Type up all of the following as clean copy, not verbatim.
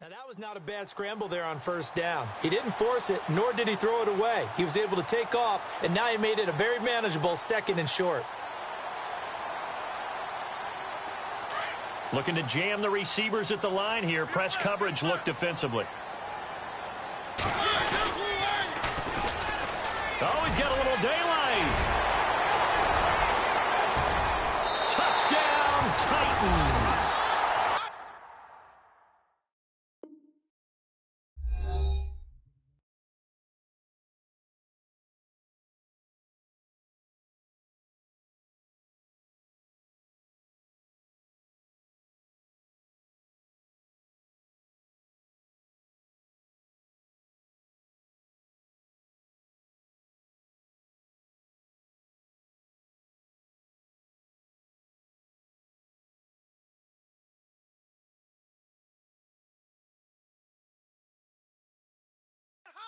Now, that was not a bad scramble there on first down. He didn't force it, nor did he throw it away. He was able to take off, and now he made it a very manageable 2nd and short. Looking to jam the receivers at the line here. Press coverage look defensively. Oh, he's got a little daylight. Touchdown, Titans.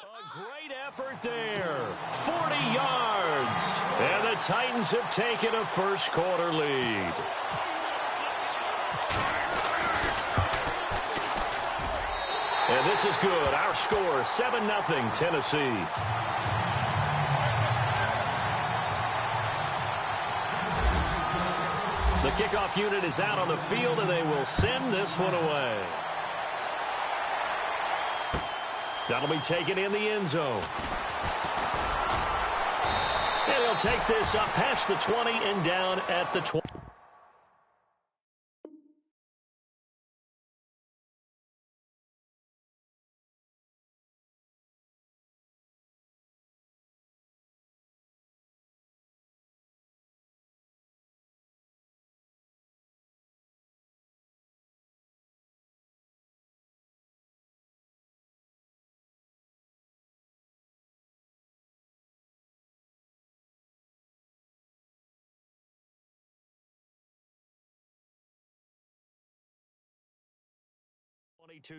A great effort there. 40 yards. And the Titans have taken a first-quarter lead. And this is good. Our score, 7-0 Tennessee. The kickoff unit is out on the field, and they will send this one away. That'll be taken in the end zone. And he'll take this up past the 20 and down at the 20.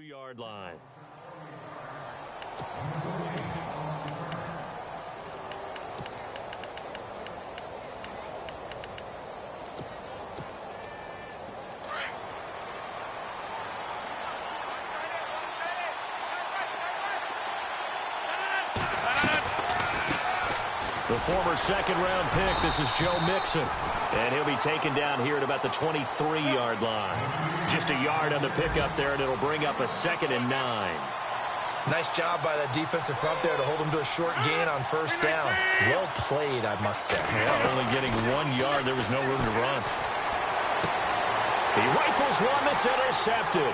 Yard line. The former second-round pick, this is Joe Mixon. And he'll be taken down here at about the 23-yard line. Just a yard on the pickup there, and it'll bring up a 2nd and 9. Nice job by that defensive front there to hold him to a short gain on first down. Well played, I must say. Yeah, only getting 1 yard. There was no room to run. He rifles one that's intercepted.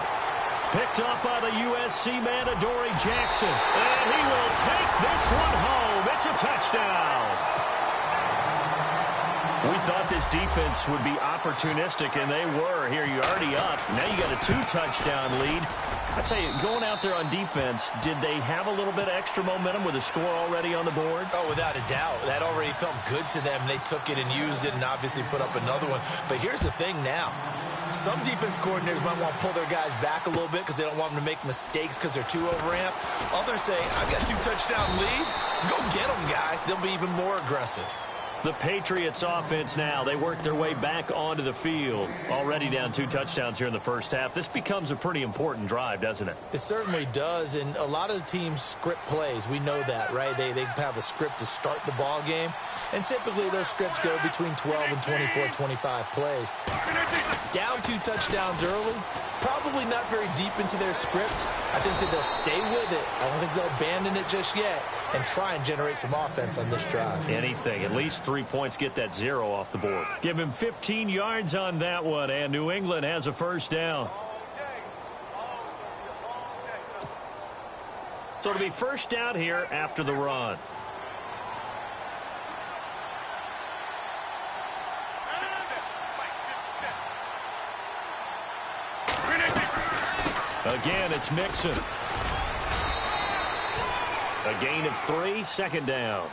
Picked up by the USC man, Adoree Jackson. And he will take this one home. It's a touchdown. We thought this defense would be opportunistic, and they were. Here, you're already up. Now you got a 2-touchdown lead. I tell you, going out there on defense, did they have a little bit of extra momentum with a score already on the board? Oh, without a doubt. That already felt good to them. They took it and used it and obviously put up another one. But here's the thing now. Some defense coordinators might want to pull their guys back a little bit because they don't want them to make mistakes because they're too overamped. Others say, I've got a 2-touchdown lead. Go get them, guys. They'll be even more aggressive. The Patriots offense now, they work their way back onto the field. Already down 2 touchdowns here in the first half. This becomes a pretty important drive, doesn't it? It certainly does, and a lot of the teams script plays. We know that, right? They have a script to start the ball game, and typically those scripts go between 12 and 24, 25 plays. Down 2 touchdowns early, probably not very deep into their script. I think that they'll stay with it. I don't think they'll abandon it just yet and try and generate some offense on this drive. Anything. At least 3 points, get that 0 off the board. Give him 15 yards on that one, and New England has a first down. So it'll be first down here after the run. Again, it's Mixon. A gain of 3, 2nd down.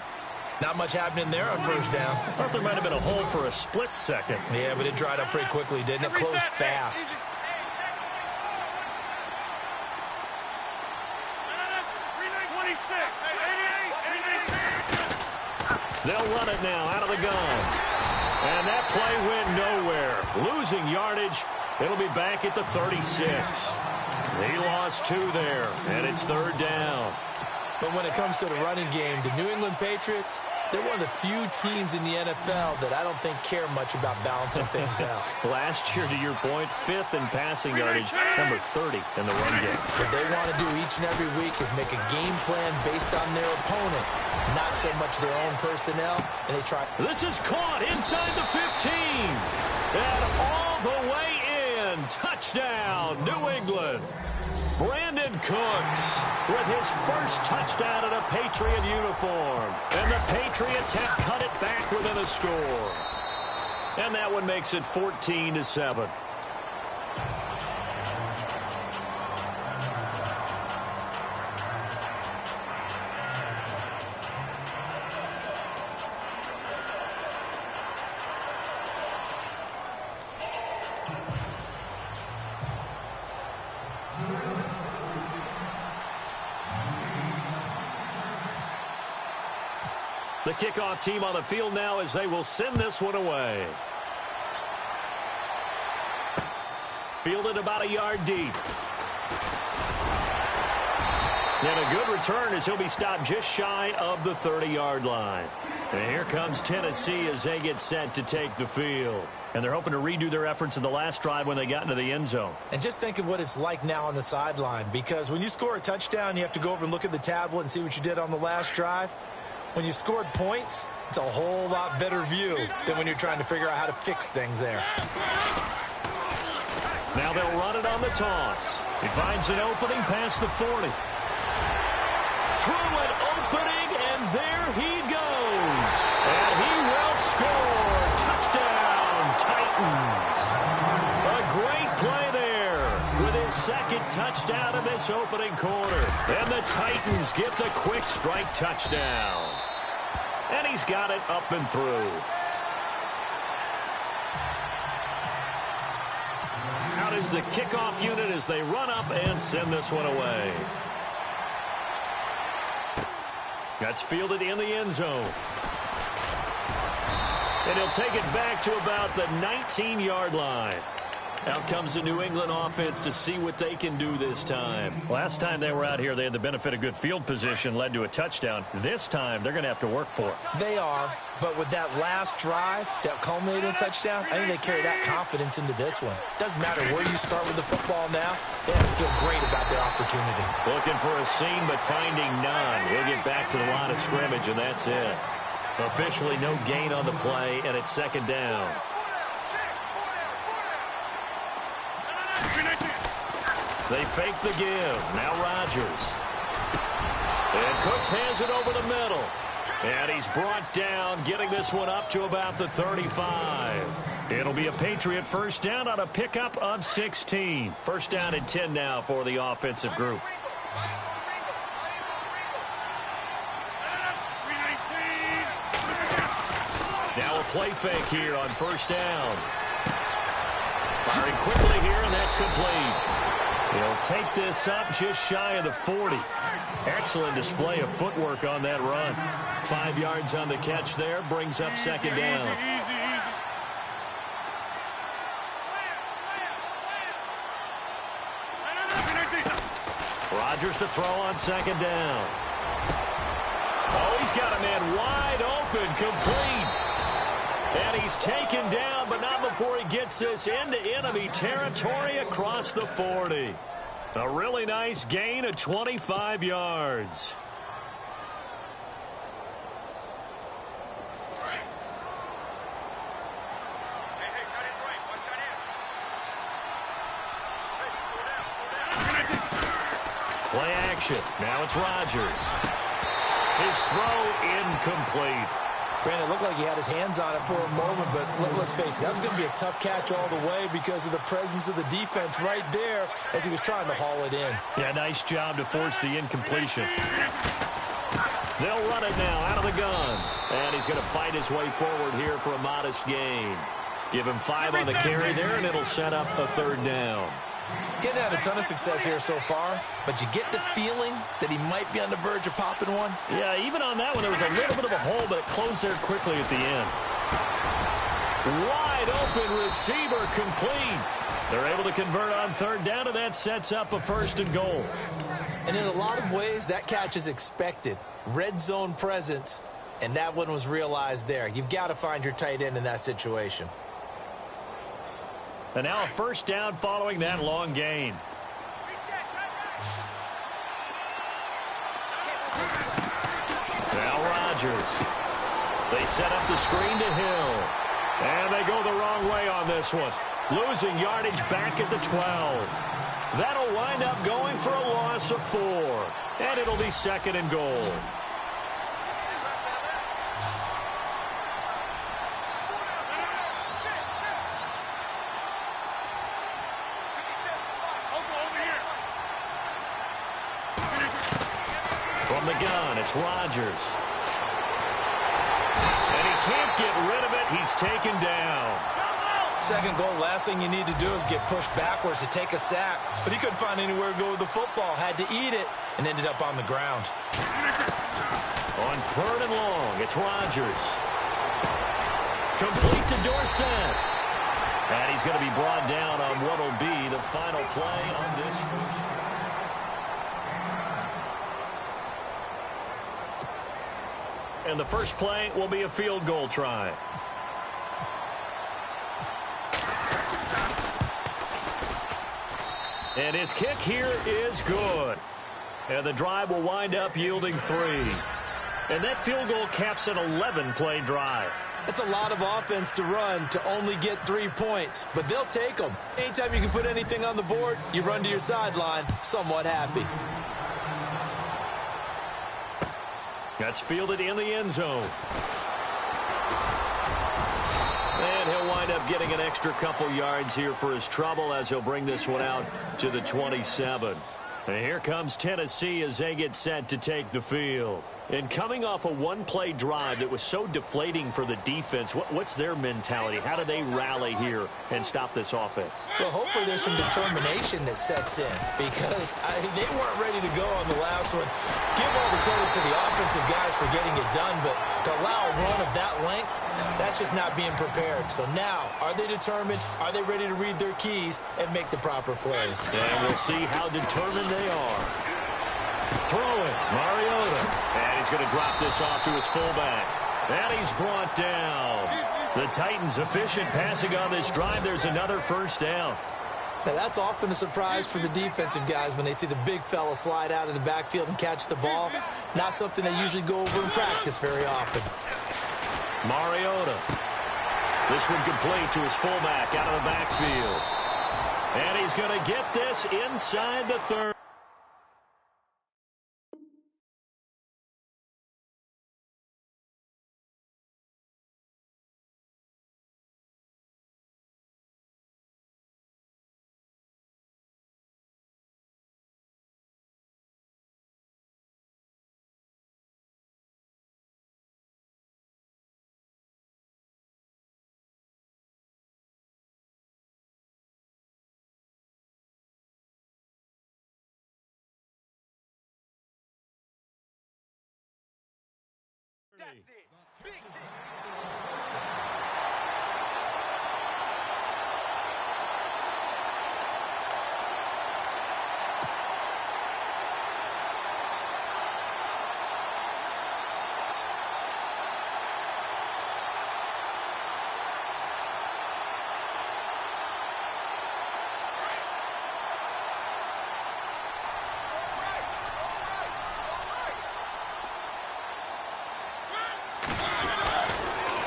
Not much happening there on first down. Thought there might have been a hole for a split second. Yeah, but it dried up pretty quickly, didn't it? Closed fast. They'll run it now out of the gun. And that play went nowhere. Losing yardage. It'll be back at the 36. He lost 2 there, and it's 3rd down. But when it comes to the running game, the New England Patriots, they're one of the few teams in the NFL that I don't think care much about balancing things out. Last year, to your point, 5th in passing yardage, number 30 in the run game. What they want to do each and every week is make a game plan based on their opponent, not so much their own personnel, and they try. This is caught inside the 15, and all the way in. Touchdown, New England. Brandon Cooks with his first touchdown in a Patriot uniform. And the Patriots have cut it back within a score. And that one makes it 14-7. The kickoff team on the field now as they will send this one away. Fielded about a yard deep. And a good return as he'll be stopped just shy of the 30-yard line. And here comes Tennessee as they get set to take the field. And they're hoping to redo their efforts in the last drive when they got into the end zone. And just think of what it's like now on the sideline, because when you score a touchdown, you have to go over and look at the tablet and see what you did on the last drive. When you scored points, it's a whole lot better view than when you're trying to figure out how to fix things there. Now they'll run it on the toss. He finds an opening past the 40. Through an opening, and there he goes. And he will score. Touchdown, Titans. A great play there with his second touchdown in this opening quarter. And the Titans get the quick strike touchdown. And he's got it up and through. Out is the kickoff unit as they run up and send this one away. That's fielded in the end zone. And he'll take it back to about the 19-yard line. Out comes the New England offense to see what they can do this time. Last time they were out here, they had the benefit of good field position, led to a touchdown. This time, they're going to have to work for it. They are, but with that last drive that culminated in a touchdown, I think they carry that confidence into this one. Doesn't matter where you start with the football now, they have to feel great about their opportunity. Looking for a seam, but finding none. He'll get back to the line of scrimmage, and that's it. Officially no gain on the play, and it's 2nd down. They fake the give. Now Rodgers. And Cooks has it over the middle. And he's brought down, getting this one up to about the 35. It'll be a Patriot first down on a pickup of 16. First down and 10 now for the offensive group. Now a play fake here on first down. Firing quickly here, and that's complete. He'll take this up just shy of the 40. Excellent display of footwork on that run. 5 yards on the catch there, brings up 2nd down. Rodgers to throw on 2nd down. Oh, he's got a man wide open, complete. And he's taken down, but not before he gets this into enemy territory across the 40. A really nice gain of 25 yards. Play action. Now it's Rodgers. His throw incomplete. Brandon, it looked like he had his hands on it for a moment, but let's face it, that was going to be a tough catch all the way because of the presence of the defense right there as he was trying to haul it in. Yeah, nice job to force the incompletion. They'll run it now out of the gun. And he's going to fight his way forward here for a modest gain. Give him 5 on the carry there, and it'll set up a 3rd down. Getting had a ton of success here so far, but you get the feeling that he might be on the verge of popping one. Yeah, even on that one, there was a little bit of a hole, but it closed there quickly at the end. Wide open receiver complete. They're able to convert on third down, and that sets up a 1st and goal. And in a lot of ways, that catch is expected. Red zone presence, and that one was realized there. You've got to find your tight end in that situation. And now a 1st down following that long gain. Now Rodgers. They set up the screen to Hill. And they go the wrong way on this one. Losing yardage back at the 12. That'll wind up going for a loss of 4. And it'll be 2nd and goal. From the gun, it's Rodgers. And he can't get rid of it. He's taken down. 2nd goal, last thing you need to do is get pushed backwards to take a sack. But he couldn't find anywhere to go with the football. Had to eat it and ended up on the ground. On 3rd and long, it's Rodgers. Complete to Dorsett. And he's going to be brought down on what will be the final play on this first drive. And the first play will be a field goal try. And his kick here is good. And the drive will wind up yielding 3. And that field goal caps an 11-play drive. That's a lot of offense to run to only get 3 points, but they'll take them. Anytime you can put anything on the board, you run to your sideline somewhat happy. That's fielded in the end zone. And he'll wind up getting an extra couple yards here for his trouble as he'll bring this one out to the 27. And here comes Tennessee as they get set to take the field. And coming off a one-play drive that was so deflating for the defense, what's their mentality? How do they rally here and stop this offense? Well, hopefully there's some determination that sets in because they weren't ready to go on the last one. Give all the credit to the offensive guys for getting it done, but to allow a run of that length, that's just not being prepared. So now, are they determined? Are they ready to read their keys and make the proper plays? And we'll see how determined they are. Throwing, Mariota. And he's going to drop this off to his fullback. And he's brought down. The Titans efficient passing on this drive. There's another 1st down. Now, that's often a surprise for the defensive guys when they see the big fella slide out of the backfield and catch the ball. Not something they usually go over in practice very often. Mariota. This one complete to his fullback out of the backfield. And he's going to get this inside the 30. That's it. Big hit.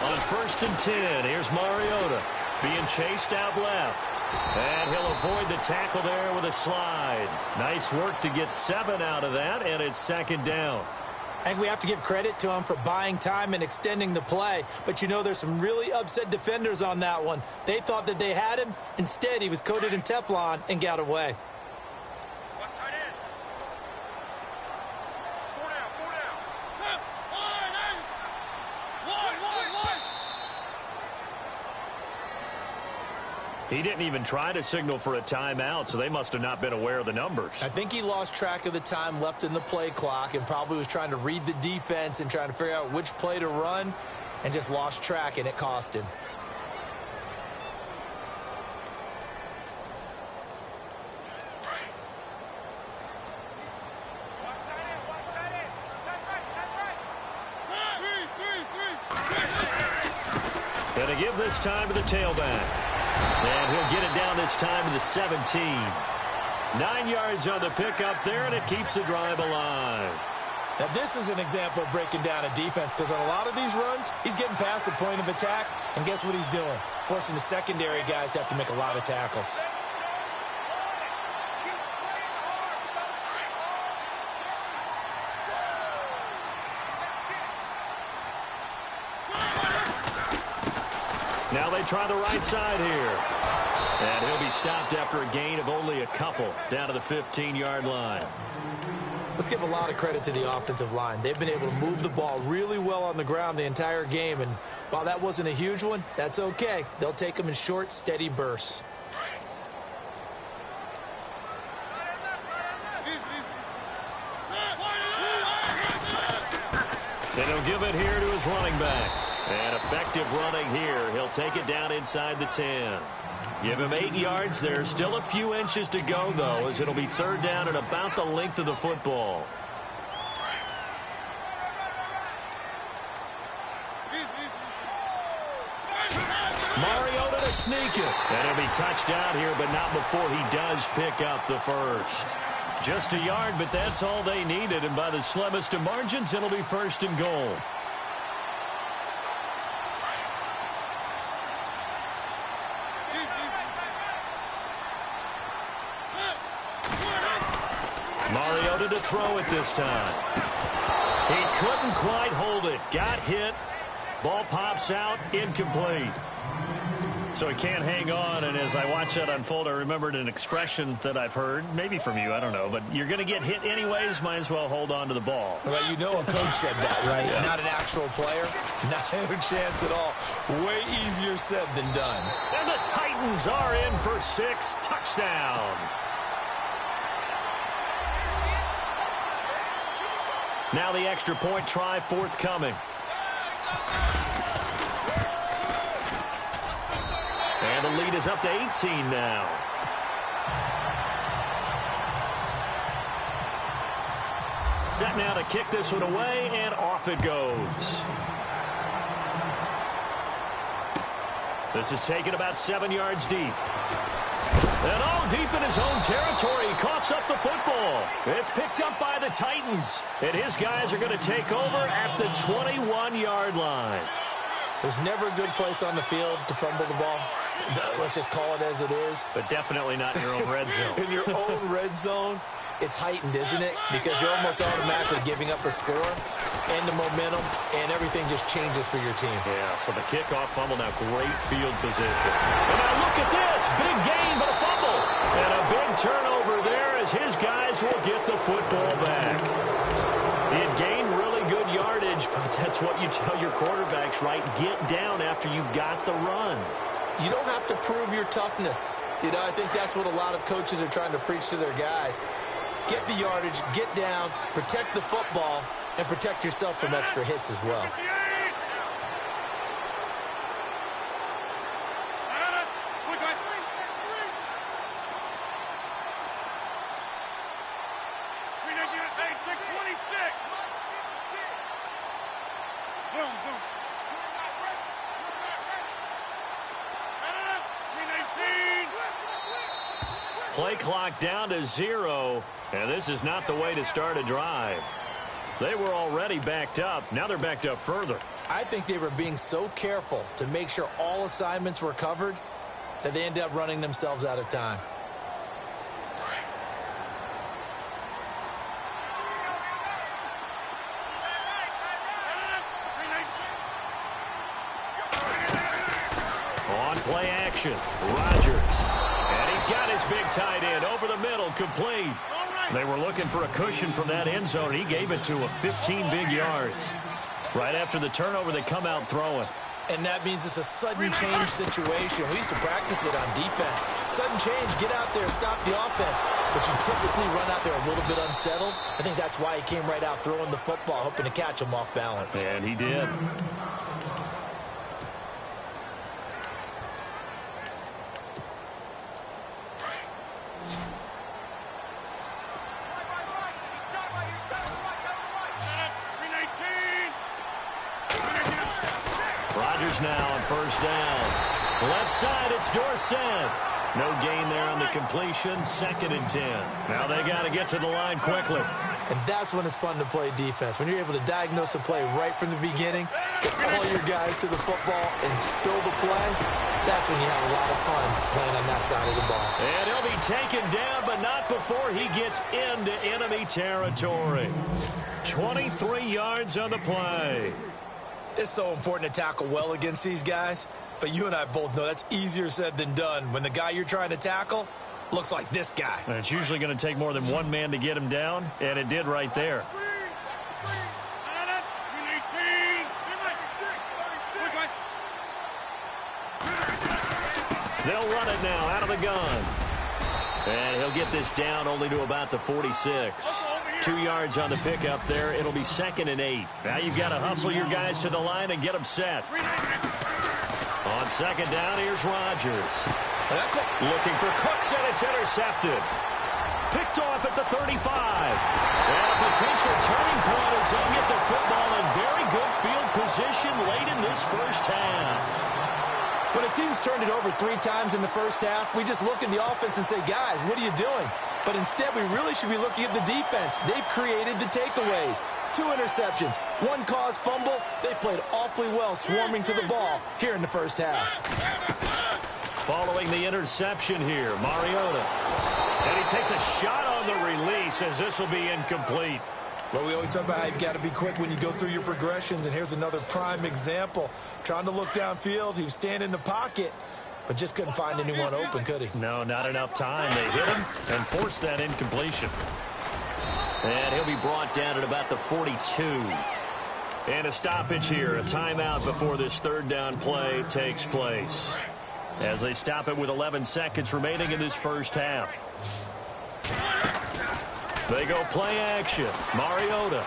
On 1st and 10, here's Mariota being chased out left. And he'll avoid the tackle there with a slide. Nice work to get 7 out of that, and it's 2nd down. I think we have to give credit to him for buying time and extending the play. But, you know, there's some really upset defenders on that one. They thought that they had him. Instead, he was coated in Teflon and got away. He didn't even try to signal for a timeout, so they must have not been aware of the numbers. I think he lost track of the time left in the play clock and probably was trying to read the defense and trying to figure out which play to run and just lost track, and it cost him. give this time to the tailback. And he'll get it down this time to the 17. 9 yards on the pickup there, and it keeps the drive alive. Now, this is an example of breaking down a defense, because on a lot of these runs, he's getting past the point of attack, and guess what he's doing? Forcing the secondary guys to have to make a lot of tackles. Now they try the right side here. And he'll be stopped after a gain of only a couple down to the 15-yard line. Let's give a lot of credit to the offensive line. They've been able to move the ball really well on the ground the entire game. And while that wasn't a huge one, that's okay. They'll take them in short, steady bursts. And he'll give it here to his running back. And effective running here. He'll take it down inside the 10. Give him 8 yards there. Still a few inches to go, though, as it'll be third down and about the length of the football. Mariota to sneak it. And he'll be touched down here, but not before he does pick up the first. Just a yard, but that's all they needed. And by the slimmest of margins, it'll be first and goal. Mariota to throw it this time. He couldn't quite hold it. Got hit. Ball pops out. Incomplete. So he can't hang on, and as I watch that unfold, I remembered an expression that I've heard, maybe from you, I don't know, but you're going to get hit anyways, might as well hold on to the ball. Well, you know a coach said that, right? Yeah. Not an actual player. Not a chance at all. Way easier said than done. And the Titans are in for 6. Touchdown. Now the extra point try forthcoming. And the lead is up to 18 now. Set now to kick this one away, and off it goes. This is taken about 7 yards deep. And deep in his own territory, he coughs up the football. It's picked up by the Titans. And his guys are going to take over at the 21-yard line. There's never a good place on the field to fumble the ball. Let's just call it as it is. But definitely not in your own red zone. In your own red zone, it's heightened, isn't it? Because you're almost automatically giving up a score and the momentum, and everything just changes for your team. Yeah, so the kickoff fumble, now great field position. And now look at this. Big gain, but a fumble. And a big turnover there as his guys will get the football back. He had gained really good yardage, but that's what you tell your quarterbacks, right? Get down after you got the run. You don't have to prove your toughness. You know, I think that's what a lot of coaches are trying to preach to their guys. Get the yardage, get down, protect the football, and protect yourself from extra hits as well. Play clock down to 0, and this is not the way to start a drive. They were already backed up. Now they're backed up further. I think they were being so careful to make sure all assignments were covered that they ended up running themselves out of time. On play action, Rodgers. And he's got his big tight end over the middle, complete. They were looking for a cushion from that end zone. He gave it to him, 15 big yards. Right after the turnover, they come out throwing. And that means it's a sudden change situation. We used to practice it on defense. Sudden change, get out there, stop the offense. But you typically run out there a little bit unsettled. I think that's why he came right out throwing the football, hoping to catch him off balance. And he did. Rogers now on first down. Left side, it's Dorsett. No gain there on the completion. 2nd and 10. Now they got to get to the line quickly. And that's when it's fun to play defense. When you're able to diagnose a play right from the beginning, get all your guys to the football and spill the play, that's when you have a lot of fun playing on that side of the ball. And he'll be taken down, but not before he gets into enemy territory. 23 yards on the play. It's so important to tackle well against these guys, but you and I both know that's easier said than done when the guy you're trying to tackle looks like this guy. And it's usually going to take more than one man to get him down, and it did right there. They'll run it now out of the gun. And he'll get this down only to about the 46. 2 yards on the pickup there. It'll be 2nd and 8. Now you've got to hustle your guys to the line and get them set. On 2nd down, here's Rogers. Looking for Cooks, and it's intercepted. Picked off at the 35. And a potential turning point as they'll get the football in very good field position late in this first half. When a team's turned it over 3 times in the first half, we just look at the offense and say, guys, what are you doing? But instead, we really should be looking at the defense. They've created the takeaways. 2 interceptions, 1 caused fumble. They played awfully well swarming to the ball here in the first half. Following the interception here, Mariota. And he takes a shot on the release as this will be incomplete. Well, we always talk about how you've got to be quick when you go through your progressions, and here's another prime example. Trying to look downfield, he was standing in the pocket, but just couldn't find anyone open, could he? No, not enough time. They hit him and forced that incompletion. And he'll be brought down at about the 42. And a stoppage here, a timeout before this 3rd down play takes place. As they stop it with 11 seconds remaining in this first half. They go play action. Mariota.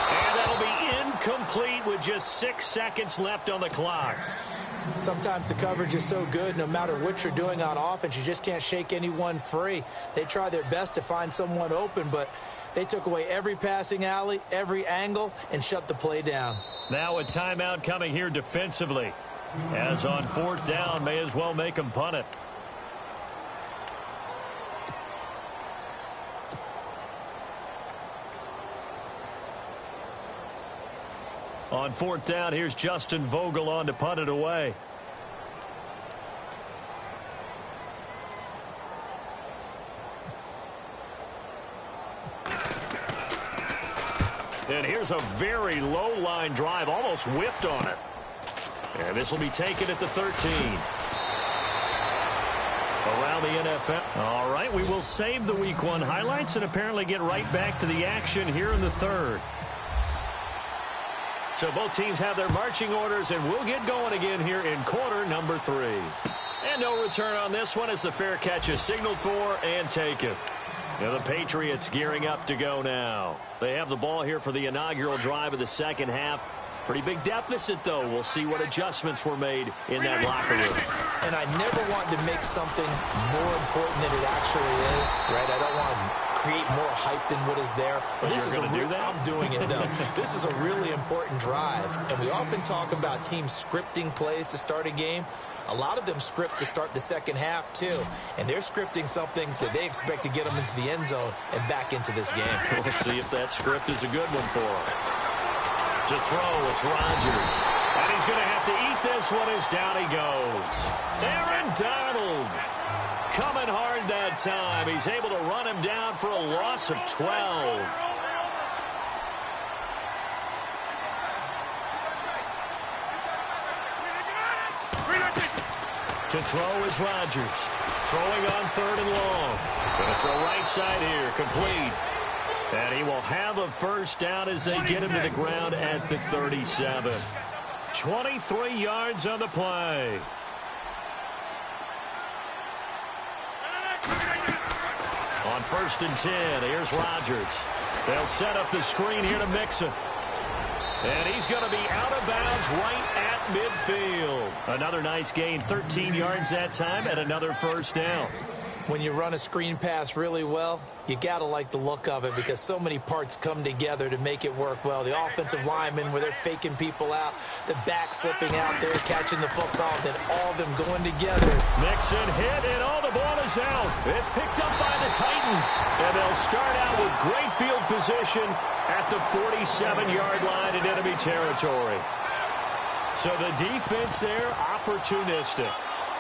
And that'll be incomplete with just 6 seconds left on the clock. Sometimes the coverage is so good, no matter what you're doing on offense, you just can't shake anyone free. They try their best to find someone open, but they took away every passing alley, every angle, and shut the play down. Now a timeout coming here defensively. As on 4th down, may as well make them punt it. On 4th down, here's Justin Vogel on to punt it away. And here's a very low line drive, almost whiffed on it. And this will be taken at the 13. Around the NFL. All right, we will save the Week 1 highlights and apparently get right back to the action here in the 3rd. So both teams have their marching orders, and we'll get going again here in quarter number 3. And no return on this one as the fair catch is signaled for and taken. Now the Patriots gearing up to go now. They have the ball here for the inaugural drive of the 2nd half. Pretty big deficit, though. We'll see what adjustments were made in that locker room. And I never want to make something more important than it actually is, right? I don't want to create more hype than what is there. But this is a real, I'm doing it, though. This is a really important drive. And we often talk about teams scripting plays to start a game. A lot of them script to start the 2nd half, too. And they're scripting something that they expect to get them into the end zone and back into this game. We'll see if that script is a good one for them. To throw, it's Rodgers. And he's going to have to eat this one as down he goes. Aaron Donald coming hard that time. He's able to run him down for a loss of 12. To throw is Rodgers. Throwing on 3rd and long. Going to throw right side here. Complete. And he will have a first down as they get him to the ground at the 37. 23 yards on the play. On 1st and 10, here's Rodgers. They'll set up the screen here to Mixon. And he's going to be out of bounds right at midfield. Another nice gain, 13 yards that time, and another first down. When you run a screen pass really well, you got to like the look of it because so many parts come together to make it work well. The offensive linemen, where they're faking people out, the back slipping out there, catching the football, then all of them going together. Mixon hit, and all the ball is out. It's picked up by the Titans, and they'll start out with great field position at the 47-yard line in enemy territory. So the defense there, opportunistic.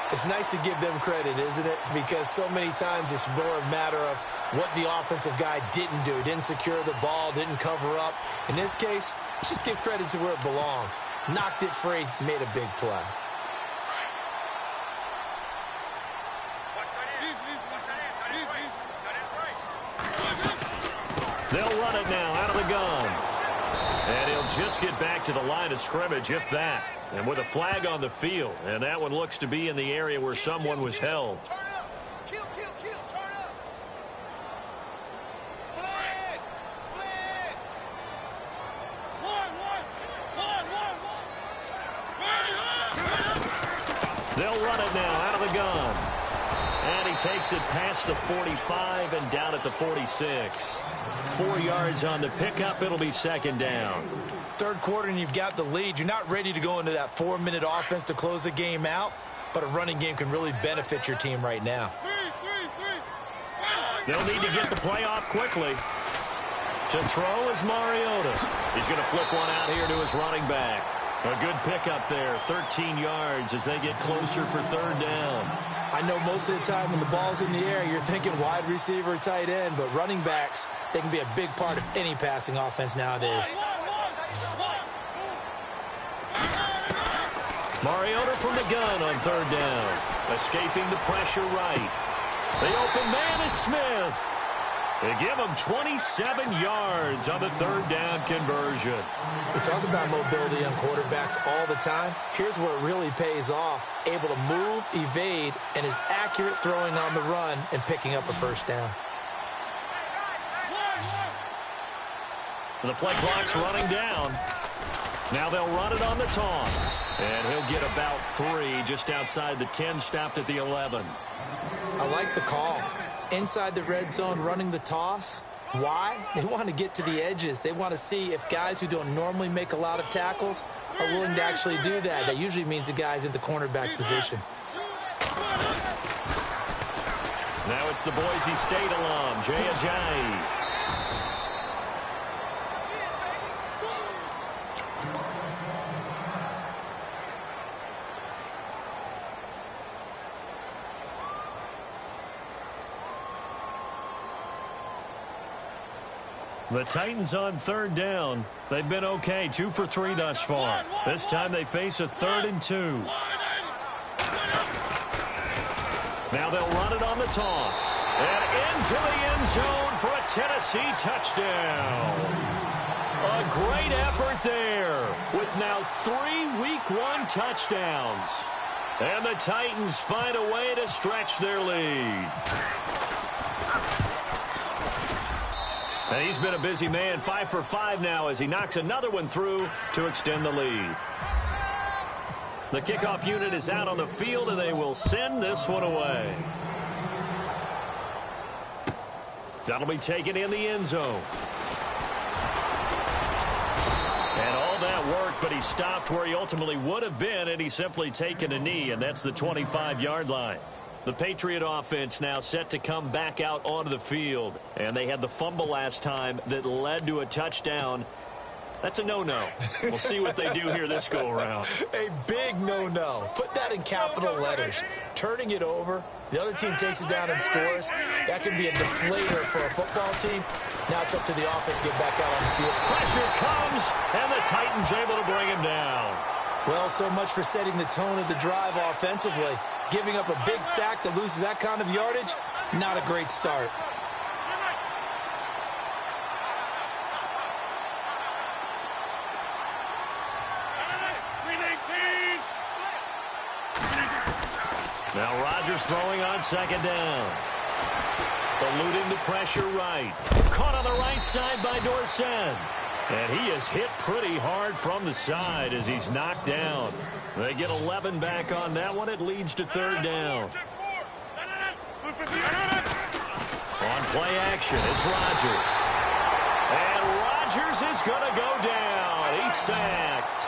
It's nice to give them credit, isn't it? Because so many times it's more a matter of what the offensive guy didn't do. Didn't secure the ball, didn't cover up. In this case, let's just give credit to where it belongs. Knocked it free, made a big play. They'll run it now out of the gun. And he'll just get back to the line of scrimmage, if that. And with a flag on the field, and that one looks to be in the area where someone was held. Turn up. Kill, turn up. Blitz. They'll run it now out of the gun. And he takes it past the 45 and down at the 46. 4 yards on the pickup. It'll be second down. Third quarter and you've got the lead. You're not ready to go into that 4-minute offense to close the game out, but a running game can really benefit your team right now. They'll need to get the play off quickly. To throw is Mariota. He's going to flip one out here to his running back. A good pickup there, 13 yards as they get closer for third down. I know most of the time when the ball's in the air, you're thinking wide receiver, tight end, but running backs, they can be a big part of any passing offense nowadays. Mariota from the gun on third down. Escaping the pressure right. The open man is Smith. They give him 27 yards on the third down conversion. We talk about mobility on quarterbacks all the time. Here's where it really pays off. Able to move, evade, and is accurate throwing on the run and picking up a first down. The play clock's running down. Now they'll run it on the toss. And he'll get about 3 just outside the 10, stopped at the 11. I like the call. Inside the red zone running the toss. Why? They want to get to the edges. They want to see if guys who don't normally make a lot of tackles are willing to actually do that. That usually means the guy's in the cornerback position. Now it's the Boise State alum, Jay Ajayi. The Titans on third down. They've been okay, 2 for 3 thus far. This time they face a 3rd and 2. Now they'll run it on the toss. And into the end zone for a Tennessee touchdown. A great effort there with now 3 Week 1 touchdowns. And the Titans find a way to stretch their lead. And he's been a busy man, 5 for 5 now as he knocks another one through to extend the lead. The kickoff unit is out on the field, and they will send this one away. That'll be taken in the end zone. And all that worked, but he stopped where he ultimately would have been, and he's simply taken a knee, and that's the 25-yard line. The Patriot offense now set to come back out onto the field. And they had the fumble last time that led to a touchdown. That's a no-no. We'll see what they do here this go-around. A big no-no. Put that in capital letters. Turning it over, the other team takes it down and scores. That can be a deflator for a football team. Now it's up to the offense to get back out on the field. Pressure comes, and the Titans able to bring him down. Well, so much for setting the tone of the drive offensively. Giving up a big sack that loses that kind of yardage, not a great start. Now Rodgers throwing on second down. Eluding the pressure right. Caught on the right side by Dorsett. And he is hit pretty hard from the side as he's knocked down. They get 11 back on that one. It leads to third down. Play action. It's Rodgers. And Rodgers is going to go down. He's sacked.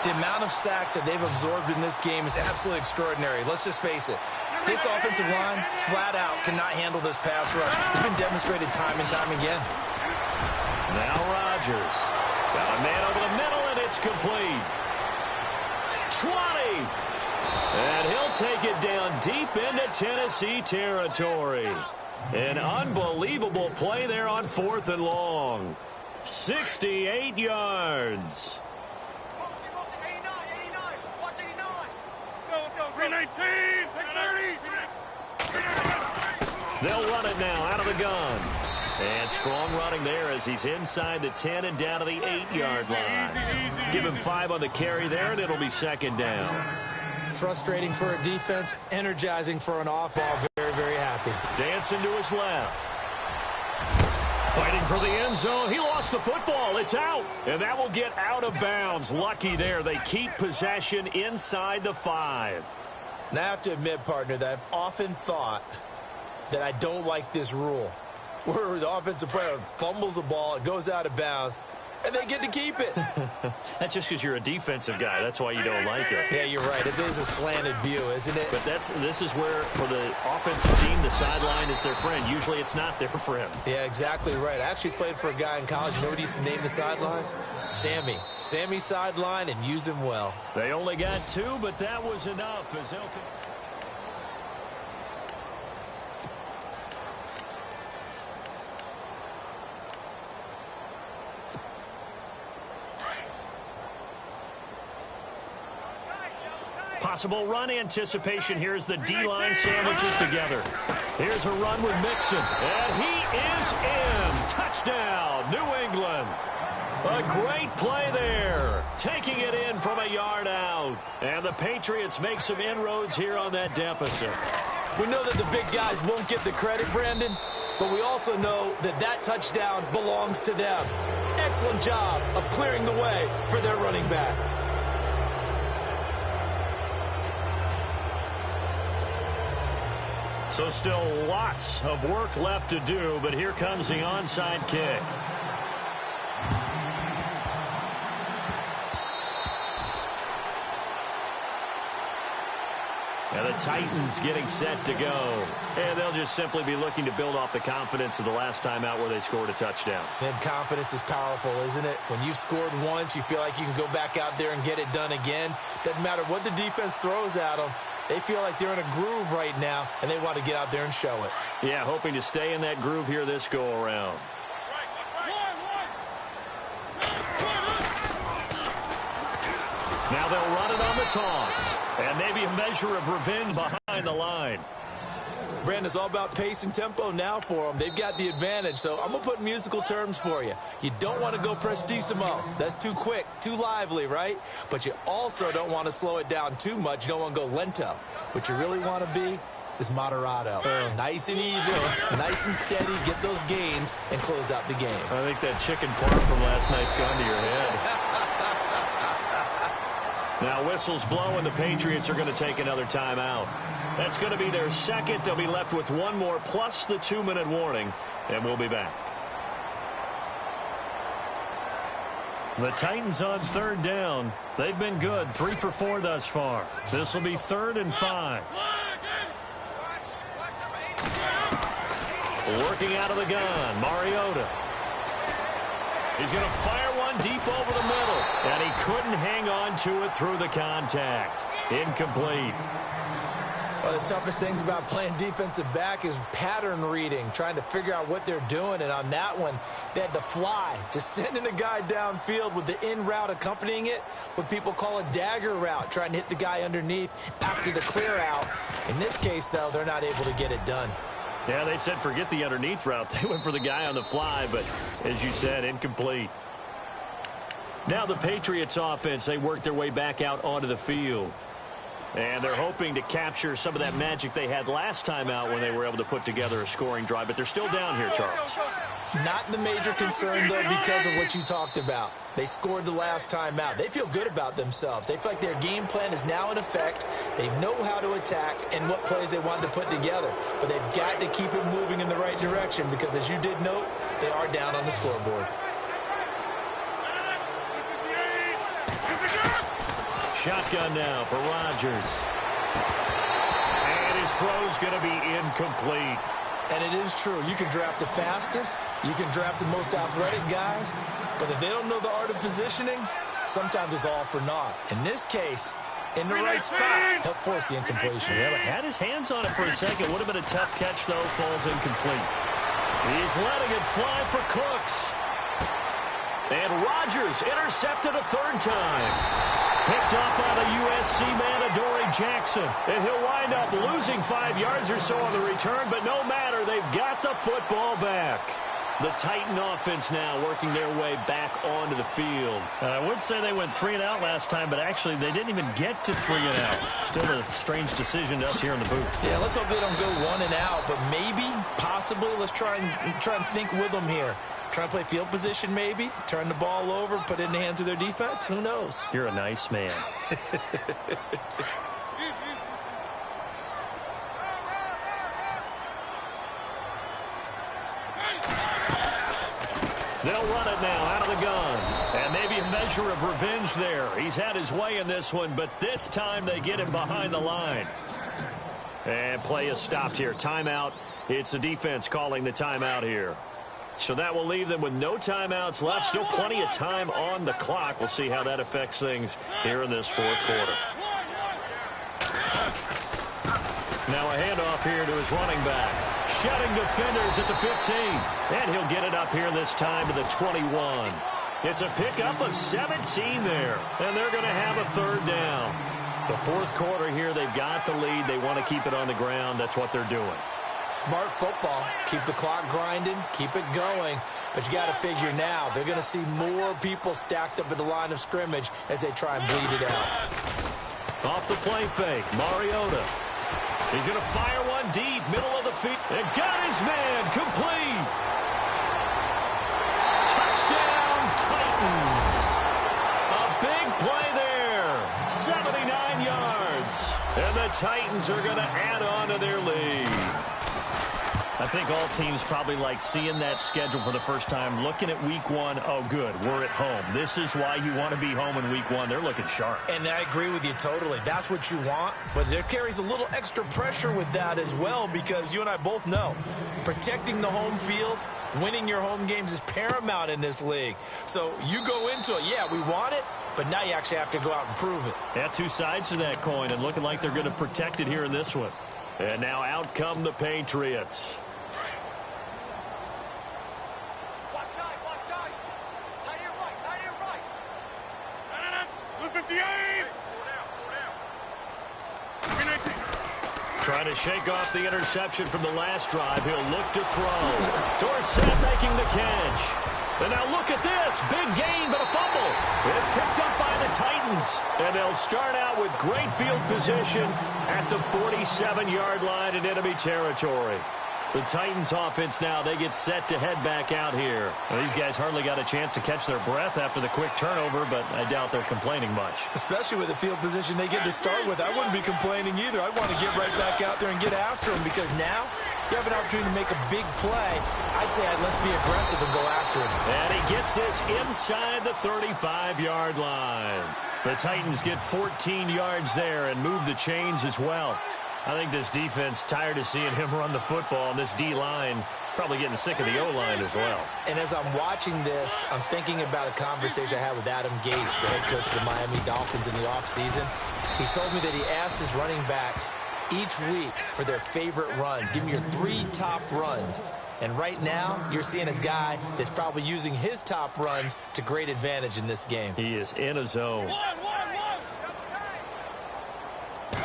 The amount of sacks that they've absorbed in this game is absolutely extraordinary. Let's just face it. This offensive line, flat out, cannot handle this pass rush. It's been demonstrated time and time again. Now Rodgers. Got a man over the middle, and it's complete. 20. And he'll take it down deep into Tennessee territory. An unbelievable play there on 4th and long. 68 yards. 319, 630. They'll run it now out of the gun. And strong running there as he's inside the 10 and down to the 8-yard line. Give him 5 on the carry there, and it'll be 2nd down. Frustrating for a defense, energizing for an offense. Very, very happy. Dancing to his left. Fighting for the end zone. He lost the football. It's out. And that will get out of bounds. Lucky there. They keep possession inside the 5. Now, I have to admit, partner, that I've often thought that I don't like this rule, where the offensive player fumbles the ball, it goes out of bounds, and they get to keep it. That's just because you're a defensive guy. That's why you don't like it. Yeah, you're right. It is a slanted view, isn't it? But this is where, for the offensive team, the sideline is their friend. Usually it's not their friend. Yeah, exactly right. I actually played for a guy in college. You know what he used to name the sideline? Sammy. Sammy sideline, and use him well. They only got 2, but that was enough as they'll... Possible run anticipation. Here's the D-line sandwiches together. Here's a run with Mixon. And he is in. Touchdown, New England. A great play there. Taking it in from a yard out. And the Patriots make some inroads here on that deficit. We know that the big guys won't get the credit, Brandon, but we also know that that touchdown belongs to them. Excellent job of clearing the way for their running back. So still lots of work left to do, but here comes the onside kick. And the Titans getting set to go. And they'll just simply be looking to build off the confidence of the last time out where they scored a touchdown. And confidence is powerful, isn't it? When you've scored once, you feel like you can go back out there and get it done again. Doesn't matter what the defense throws at them. They feel like they're in a groove right now, and they want to get out there and show it. Yeah, hoping to stay in that groove here this go-around. Now they'll run it on the toss. And maybe a measure of revenge behind the line. Brandon, it's all about pace and tempo now for them. They've got the advantage, so I'm going to put musical terms for you. You don't want to go prestissimo. That's too quick, too lively, right? But you also don't want to slow it down too much. You don't want to go lento. What you really want to be is moderato. Nice and even, nice and steady, get those gains, and close out the game. I think that chicken parm from last night's gone to your head. Now whistles blow, and the Patriots are going to take another timeout. That's going to be their second. They'll be left with one more, plus the 2-minute warning, and we'll be back. The Titans on 3rd down. They've been good, 3 for 4 thus far. This will be 3rd and 5. Working out of the gun, Mariota. He's going to fire one deep over the middle, and he couldn't hang on to it through the contact. Incomplete. One of the toughest things about playing defensive back is pattern reading, trying to figure out what they're doing. And on that one, they had the fly, just sending a guy downfield with the in route accompanying it, what people call a dagger route, trying to hit the guy underneath after the clear out. In this case, though, they're not able to get it done. Yeah, they said forget the underneath route. They went for the guy on the fly, but as you said, incomplete. Now the Patriots offense, they work their way back out onto the field. And they're hoping to capture some of that magic they had last time out when they were able to put together a scoring drive. But they're still down here, Charles. Not the major concern, though, because of what you talked about. They scored the last time out. They feel good about themselves. They feel like their game plan is now in effect. They know how to attack and what plays they want to put together. But they've got to keep it moving in the right direction because, as you did note, they are down on the scoreboard. Shotgun now for Rodgers. And his throw's going to be incomplete. And it is true. You can draft the fastest. You can draft the most athletic guys. But if they don't know the art of positioning, sometimes it's all for naught. In this case, in the right spot, help force the incompletion. Yeah, but had his hands on it for a second. Would have been a tough catch, though. Falls incomplete. He's letting it fly for Cooks. And Rodgers intercepted a third time. Picked up by the USC man, Adoree Jackson. And he'll wind up losing 5 yards or so on the return, but no matter, they've got the football back. The Titan offense now working their way back onto the field. I would say they went 3 and out last time, but actually they didn't even get to 3 and out. Still a strange decision to us here in the booth. Yeah, let's hope they don't go 1 and out, but maybe, possibly, let's try and think with them here. Try and play field position maybe, turn the ball over, put it in the hands of their defense. Who knows? You're a nice man. They'll run it now out of the gun. And maybe a measure of revenge there. He's had his way in this one, but this time they get him behind the line. And play is stopped here. Timeout. It's the defense calling the timeout here. So that will leave them with no timeouts left. Still plenty of time on the clock. We'll see how that affects things here in this fourth quarter. Now a handoff here to his running back. Shutting defenders at the 15. And he'll get it up here this time to the 21. It's a pickup of 17 there. And they're going to have a third down. The fourth quarter here, they've got the lead. They want to keep it on the ground. That's what they're doing. Smart football. Keep the clock grinding. Keep it going. But you got to figure now, they're going to see more people stacked up at the line of scrimmage as they try and bleed it out. Off the play fake, Mariota. He's going to fire one deep, middle of the field. And got his man, complete. Touchdown, Titans. A big play there. 79 yards. And the Titans are going to add on to their lead. I think all teams probably like seeing that schedule for the first time, looking at week 1. Oh, good, we're at home. This is why you want to be home in week 1. They're looking sharp. And I agree with you totally. That's what you want. But there carries a little extra pressure with that as well because you and I both know protecting the home field, winning your home games is paramount in this league. So you go into it, yeah, we want it, but now you actually have to go out and prove it. Yeah, two sides to that coin and looking like they're going to protect it here in this one. And now out come the Patriots. Trying to shake off the interception from the last drive. He'll look to throw. Dorsett making the catch. And now look at this. Big gain, but a fumble. It's picked up by the Titans. And they'll start out with great field position at the 47-yard line in enemy territory. The Titans offense now, they get set to head back out here. Well, these guys hardly got a chance to catch their breath after the quick turnover, but I doubt they're complaining much. Especially with the field position they get to start with. I wouldn't be complaining either. I'd want to get right back out there and get after them because now you have an opportunity to make a big play. I'd say let's be aggressive and go after him. And he gets this inside the 35-yard line. The Titans get 14 yards there and move the chains as well. I think this defense tired of seeing him run the football, and this D-line probably getting sick of the O-line as well. And as I'm watching this, I'm thinking about a conversation I had with Adam Gase, the head coach of the Miami Dolphins in the offseason. He told me that he asked his running backs each week for their favorite runs. Give me your 3 top runs. And right now, you're seeing a guy that's probably using his top runs to great advantage in this game. He is in a zone.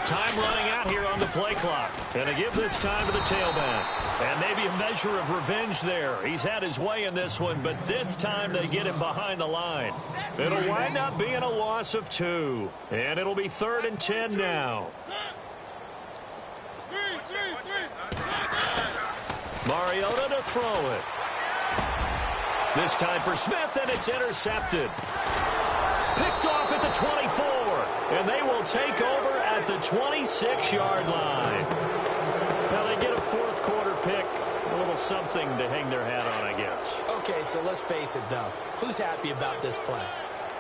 Time running out here on the play clock. Gonna give this time to the tailback. And maybe a measure of revenge there. He's had his way in this one, but this time they get him behind the line. It'll wind up being a loss of 2. And it'll be 3rd and 10 now. Mariota to throw it. This time for Smith, and it's intercepted. Picked off at the 24, and they will take over at the 26-yard line. Now they get a fourth quarter pick. A little something to hang their hat on, I guess. Okay, so let's face it, though. Who's happy about this play?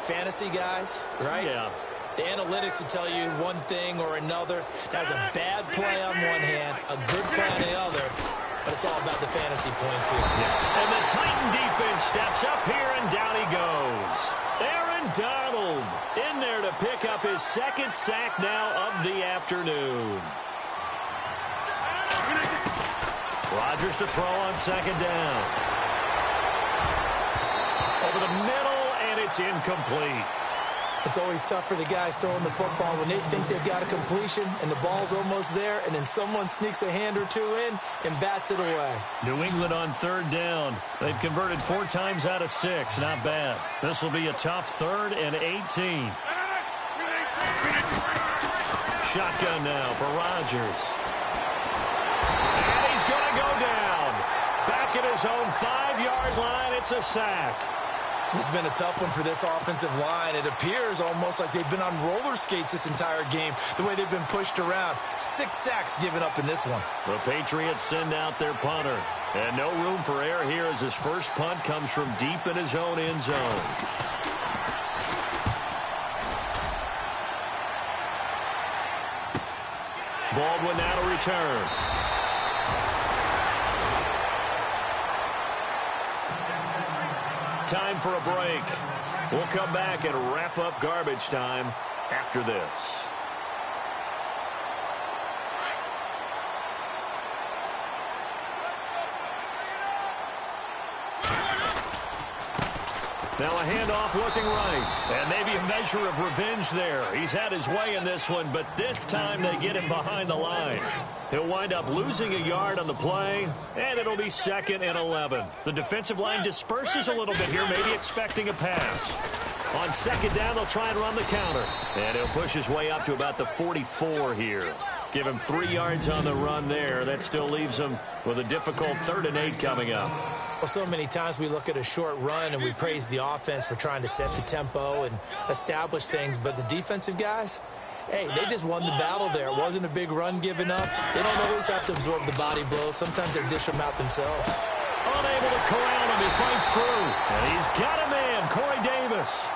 Fantasy guys, right? Yeah. The analytics will tell you one thing or another. That's a bad play on one hand, a good play on the other, but it's all about the fantasy points here. Yeah. And the Titan defense steps up here, and down he goes. Aaron Donald in there to pick up his second sack now of the afternoon. Rodgers to throw on second down. Over the middle, and it's incomplete. It's always tough for the guys throwing the football when they think they've got a completion and the ball's almost there, and then someone sneaks a hand or two in and bats it away. New England on third down. They've converted 4 times out of 6. Not bad. This will be a tough 3rd and 18. Shotgun now for Rodgers. And he's going to go down. Back at his own 5-yard line. It's a sack. This has been a tough one for this offensive line. It appears almost like they've been on roller skates this entire game, the way they've been pushed around. 6 sacks given up in this one. The Patriots send out their punter. And no room for error here as his first punt comes from deep in his own end zone. Baldwin now to return. Time for a break. We'll come back and wrap up garbage time after this. Now a handoff looking right. And maybe a measure of revenge there. He's had his way in this one, but this time they get him behind the line. He'll wind up losing a yard on the play, and it'll be 2nd and 11. The defensive line disperses a little bit here, maybe expecting a pass. On 2nd down, they'll try and run the counter. And he'll push his way up to about the 44 here. Give him 3 yards on the run there. That still leaves him with a difficult 3rd and 8 coming up. Well, so many times we look at a short run and we praise the offense for trying to set the tempo and establish things, but the defensive guys, hey, they just won the battle there. It wasn't a big run given up. They don't always have to absorb the body blows. Sometimes they dish them out themselves. Unable to corral him. He fights through. And he's got a man, Corey Davis.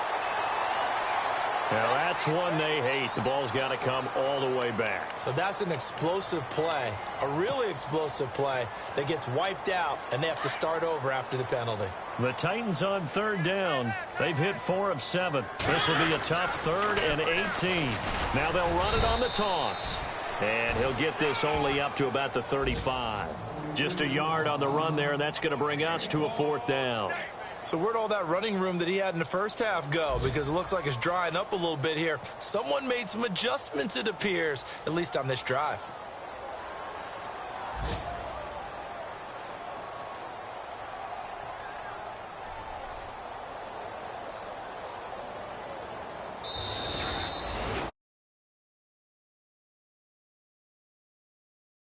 Now, that's one they hate. The ball's got to come all the way back. So that's an explosive play, a really explosive play that gets wiped out, and they have to start over after the penalty. The Titans on 3rd down. They've hit 4 of 7. This will be a tough 3rd and 18. Now they'll run it on the toss. And he'll get this only up to about the 35. Just a yard on the run there, and that's going to bring us to a 4th down. So where'd all that running room that he had in the first half go? Because it looks like it's drying up a little bit here. Someone made some adjustments, it appears, at least on this drive.